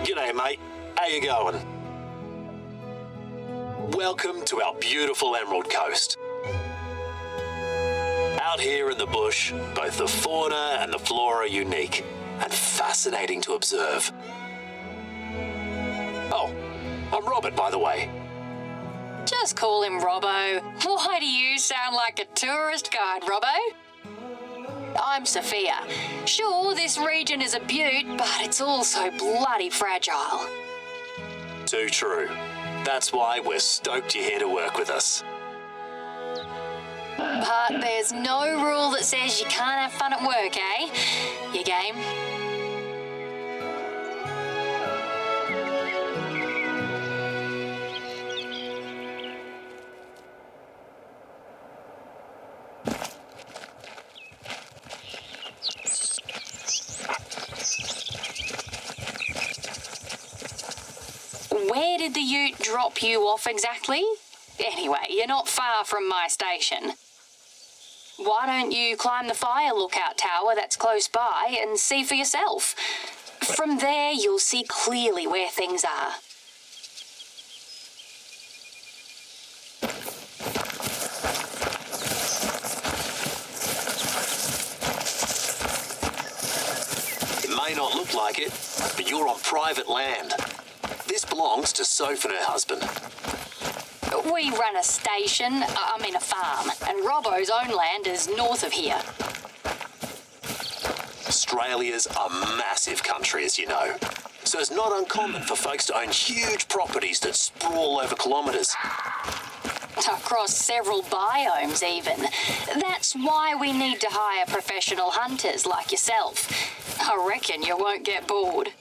G'day, mate. How you going? Welcome to our beautiful Emerald Coast. Out here in the bush, both the fauna and the flora are unique and fascinating to observe. Oh, I'm Robert, by the way. Just call him Robbo. Why do you sound like a tourist guide, Robbo? I'm Sophia. Sure, this region is a beaut, but it's also bloody fragile. Too true. That's why we're stoked you're here to work with us. But there's no rule that says you can't have fun at work, eh? You game? Where did the ute drop you off exactly? Anyway, you're not far from my station. Why don't you climb the fire lookout tower that's close by and see for yourself? From there, you'll see clearly where things are. It may not look like it, but you're on private land. This belongs to Soph and her husband. We run a station, a farm, and Robbo's own land is north of here. Australia's a massive country, as you know, so it's not uncommon for folks to own huge properties that sprawl over kilometres. Across several biomes, even. That's why we need to hire professional hunters like yourself. I reckon you won't get bored.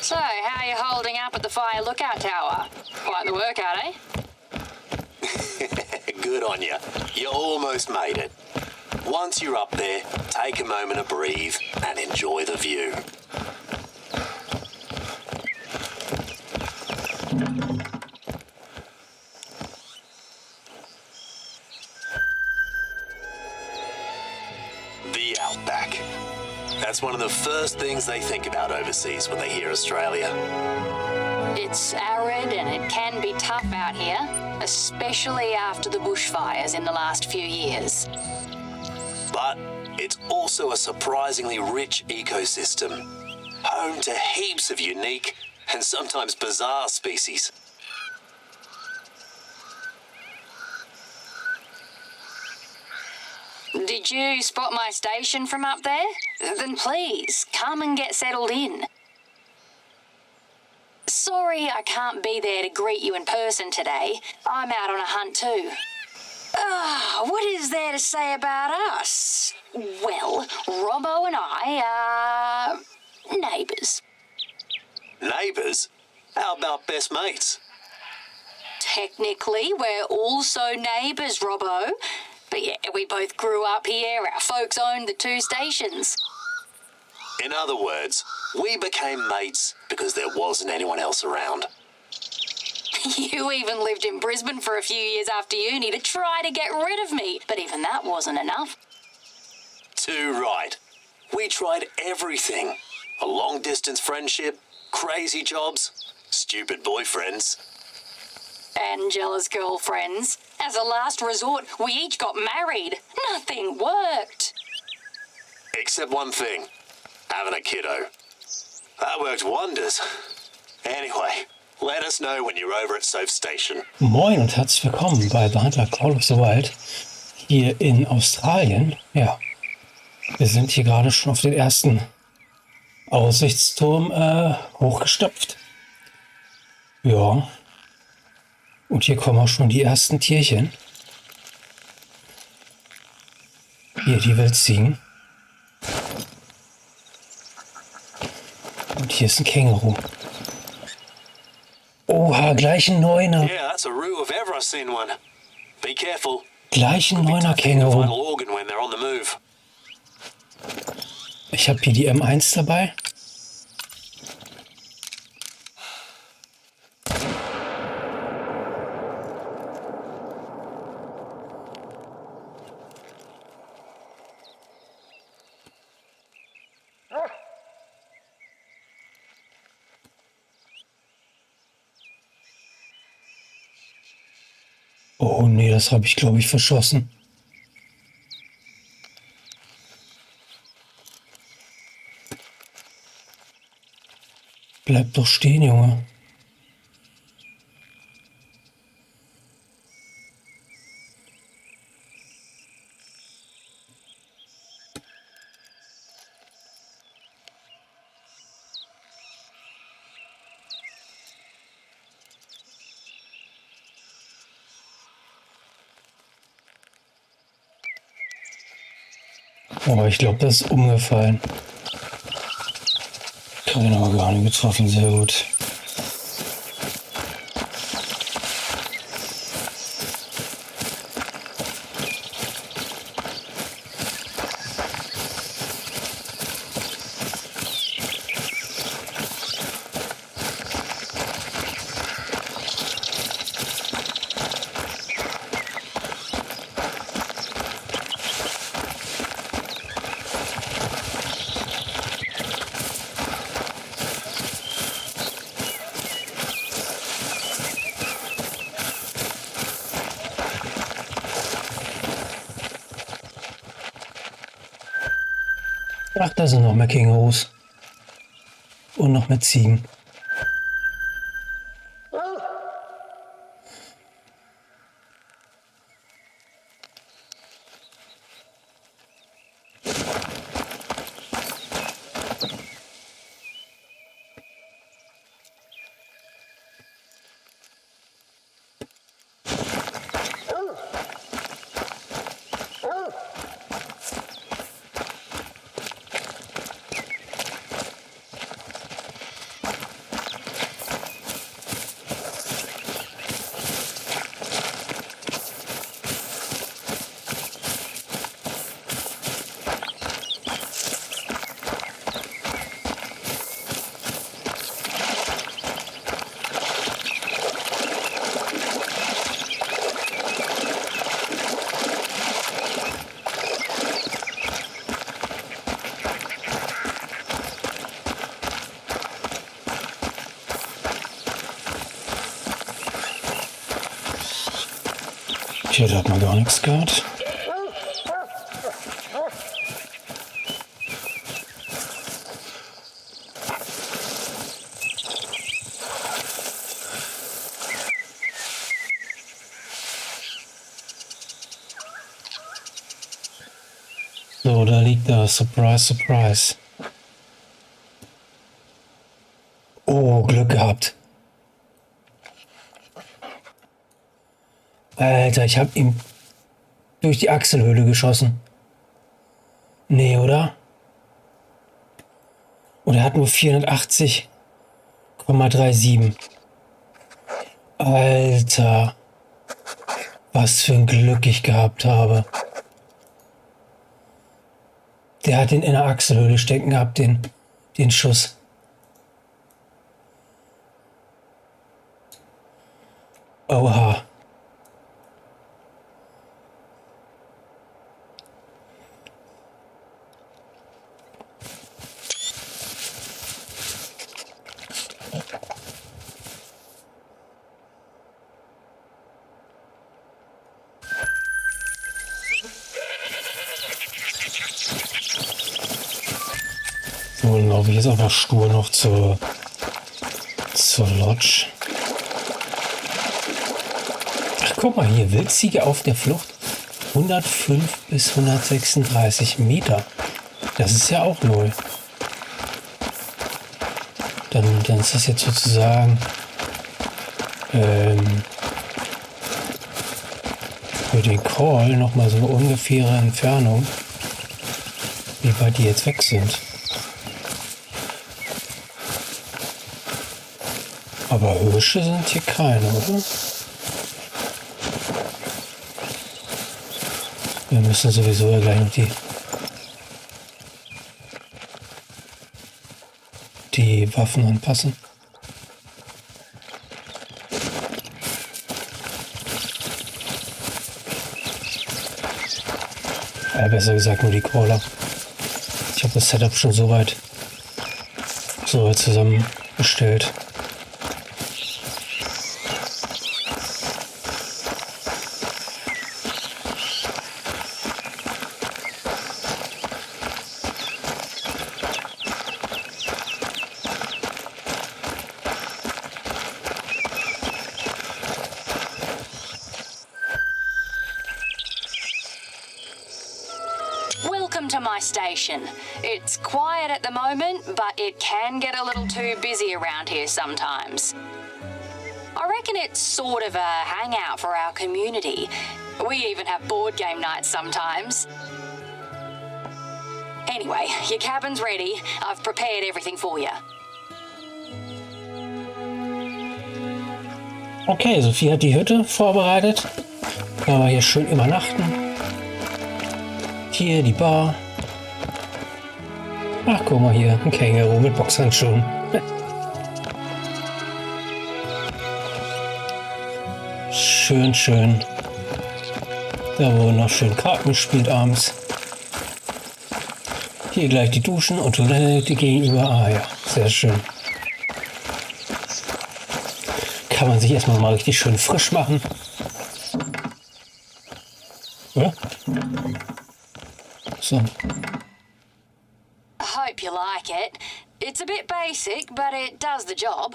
So, how are you holding up at the fire lookout tower? Quite the workout, eh? Good on you. You almost made it. Once you're up there, take a moment to breathe and enjoy the view. The outback. That's one of the first things they think about overseas when they hear Australia. It's arid and it can be tough out here, especially after the bushfires in the last few years. But it's also a surprisingly rich ecosystem, home to heaps of unique and sometimes bizarre species. Did you spot my station from up there? Then please, come and get settled in. Sorry I can't be there to greet you in person today. I'm out on a hunt too. What is there to say about us? Well, Robbo and I are neighbours. Neighbours? How about best mates? Technically, we're also neighbours, Robbo. But yeah, we both grew up here. Our folks owned the two stations. In other words, we became mates because there wasn't anyone else around. You even lived in Brisbane for a few years after uni to try to get rid of me, but even that wasn't enough. Too right. We tried everything. A long-distance friendship, crazy jobs, stupid boyfriends. And jealous girlfriends. As a last resort, we each got married. Nothing worked. Except one thing. Having a kiddo. That worked wonders. Anyway, let us know when you're over at Soph's Station. Moin und herzlich willkommen bei theHunterCOTW hier in Australien. Ja, wir sind hier gerade schon auf den ersten Aussichtsturm hochgestopft. Ja, und hier kommen auch schon die ersten Tierchen. Hier die Wildziegen. Und hier ist ein Känguru. Oha, gleich ein Neuner. Yeah, that's a roo if ever I've seen one. Be careful. Gleich ein 9er Vital Känguru. organ when they're on the move. Ich habe hier die M1 dabei. Oh nee, das habe ich, glaube ich, verschossen. Bleib doch stehen, Junge. Oh, ich glaube, das ist umgefallen. Ich habe ihn aber gar nicht getroffen, sehr gut. Ach, da sind noch mehr Kängurus. Und noch mehr Ziegen. Hier hat man gar nichts gehört. So, da liegt er. Surprise, surprise. Oh, Glück gehabt. Alter, ich habe ihm durch die Achselhöhle geschossen. Nee, oder? Und er hat nur 480,37. Alter, was für ein Glück ich gehabt habe. Der hat den in der Achselhöhle stecken gehabt, den Schuss. Oha. So, dann laufe ich jetzt einfach stur noch zur Lodge. Ach, guck mal hier, Wildziege auf der Flucht. 105 bis 136 Meter. Das ist ja auch 0. Dann ist das jetzt sozusagen für den Call nochmal so eine ungefähre Entfernung, wie weit die jetzt weg sind. Aber Hirsche sind hier keine, oder? Wir müssen sowieso ja gleich noch die Waffen anpassen. Besser gesagt nur die Crawler. Ich habe das Setup schon soweit zusammengestellt. Welcome to my station. It's quiet at the moment, but it can get a little too busy around here sometimes. I reckon it's sort of a hangout for our community. We even have board game nights sometimes. Anyway, your cabin's ready. I've prepared everything for you. Okay, Sophie hat die Hütte vorbereitet. Können wir hier schön übernachten. Hier die Bar. Ach, guck mal hier, ein Känguru mit Boxhandschuhen. Schön, schön. Da wurden noch schön Karten gespielt abends. Hier gleich die Duschen und Toilette gegenüber. Ah ja, sehr schön. Kann man sich erstmal mal richtig schön frisch machen. Ja? So. I hope you like it. It's a bit basic, but it does the job.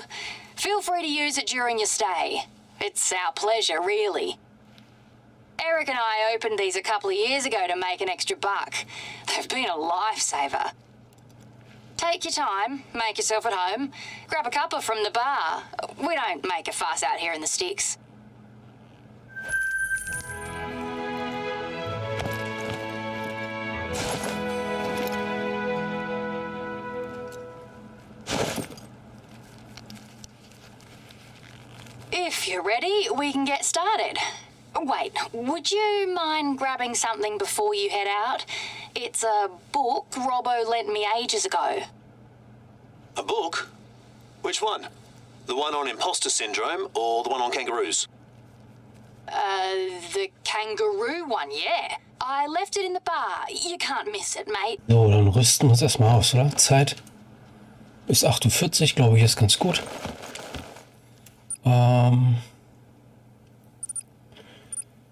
Feel free to use it during your stay. It's our pleasure, really. Eric and I opened these a couple of years ago to make an extra buck. They've been a lifesaver. Take your time, make yourself at home, grab a cuppa from the bar. We don't make a fuss out here in the sticks. If you're ready, we can get started. Wait, would you mind grabbing something before you head out? It's a book Robbo lent me ages ago. A book? Which one? The one on imposter syndrome or the one on kangaroos? The kangaroo one, yeah. I left it in the bar. You can't miss it, mate. So, dann rüsten wir uns erstmal aus, oder? Zeit bis 48, glaube ich, ist ganz gut.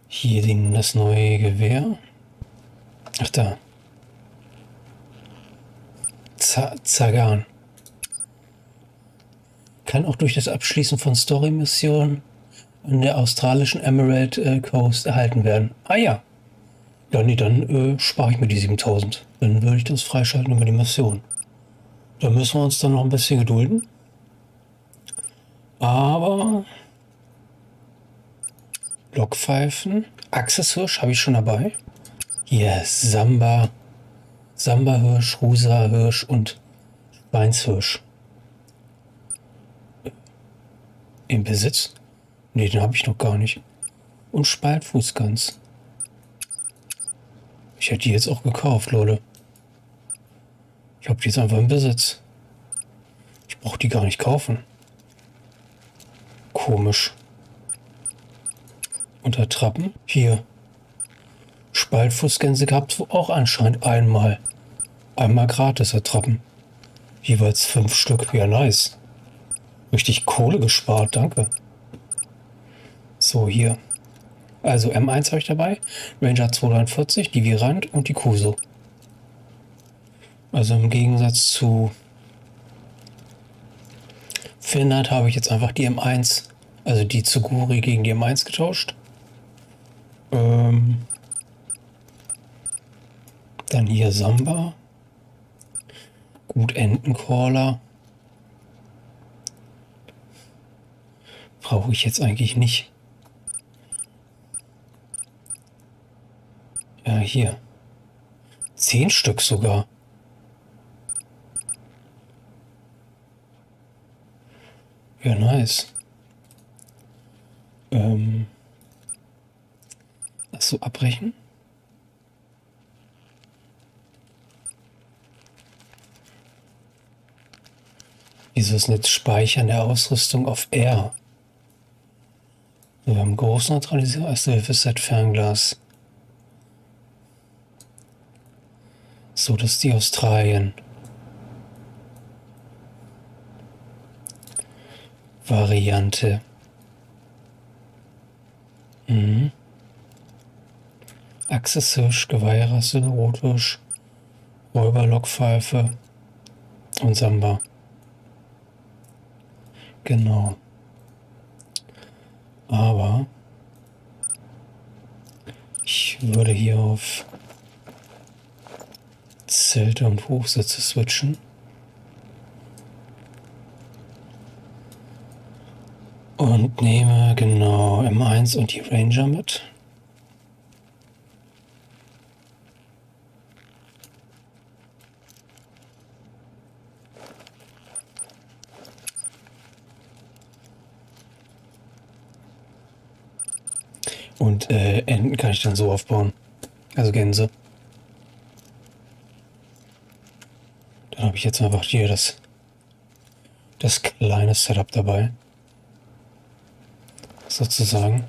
Hier das neue Gewehr. Ach da. Zagan. Kann auch durch das Abschließen von Story-Missionen an der australischen Emerald Coast erhalten werden. Ah ja. Ja, nee, dann spare ich mir die 7000. Dann würde ich das freischalten über die Mission. Da müssen wir uns dann noch ein bisschen gedulden. Aber Blockpfeifen, Axeshirsch habe ich schon dabei. Hier Samba-Hirsch, Rusa-Hirsch und Schweinshirsch. Im Besitz? Ne, den habe ich noch gar nicht. Und Spaltfußgans. Ich hätte die jetzt auch gekauft, Leute. Ich habe die jetzt einfach im Besitz. Ich brauche die gar nicht kaufen. Komisch. Unter Trappen. Hier. Spaltfußgänse gab es auch anscheinend einmal. Einmal gratis Attrappen. Jeweils 5 Stück. Ja, nice. Richtig Kohle gespart, danke. So, hier. Also M1 habe ich dabei. Ranger 240, die Virant und die Kuso. Also im Gegensatz zu Finnland habe ich jetzt einfach die M1, also die Tsuguri gegen die M1 getauscht. Dann hier Samba. Gut, Entencrawler. Brauche ich jetzt eigentlich nicht. Ja, hier. 10 Stück sogar. Ja, nice. Achso, abbrechen. Wieso ist nicht Speichern der Ausrüstung auf R? Wir haben Großneutralisierer, Erste-Hilfe-Set, Fernglas. So, das ist die Australien. Variante. Achseshirsch, Geweihrasse, Rotwisch, Räuber, Lockpfeife und Samba. Genau. Aber ich würde hier auf Zelte und Hochsitze switchen. Und nehme genau M1 und die Ranger mit. Und Enten kann ich dann so aufbauen. Also Gänse. Dann habe ich jetzt einfach hier das kleine Setup dabei. Sozusagen.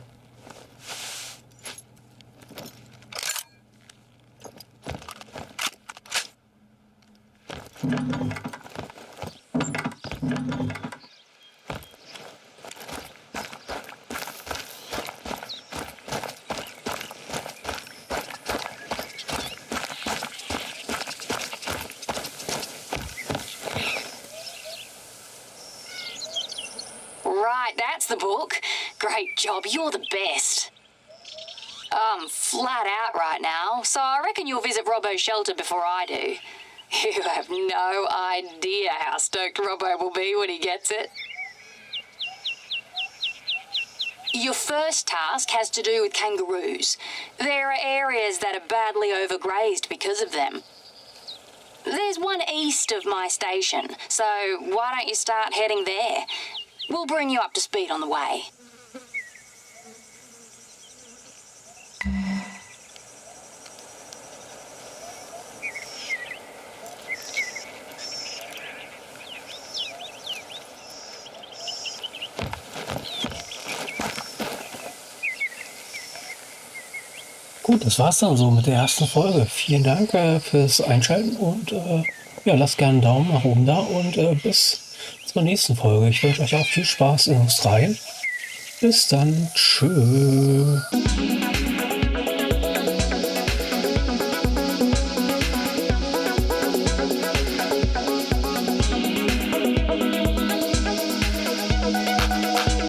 Right, that's the book. Great job, you're the best. I'm flat out right now, so I reckon you'll visit Robbo's shelter before I do. You have no idea how stoked Robbo will be when he gets it. Your first task has to do with kangaroos. There are areas that are badly overgrazed because of them. There's one east of my station, so why don't you start heading there? We'll bring you up to speed on the way. Gut, das war's dann so mit der ersten Folge. Vielen Dank fürs Einschalten und ja, lasst gerne einen Daumen nach oben da und bis zur nächsten Folge. Ich wünsche euch auch viel Spaß in Australien. Bis dann. Tschüss.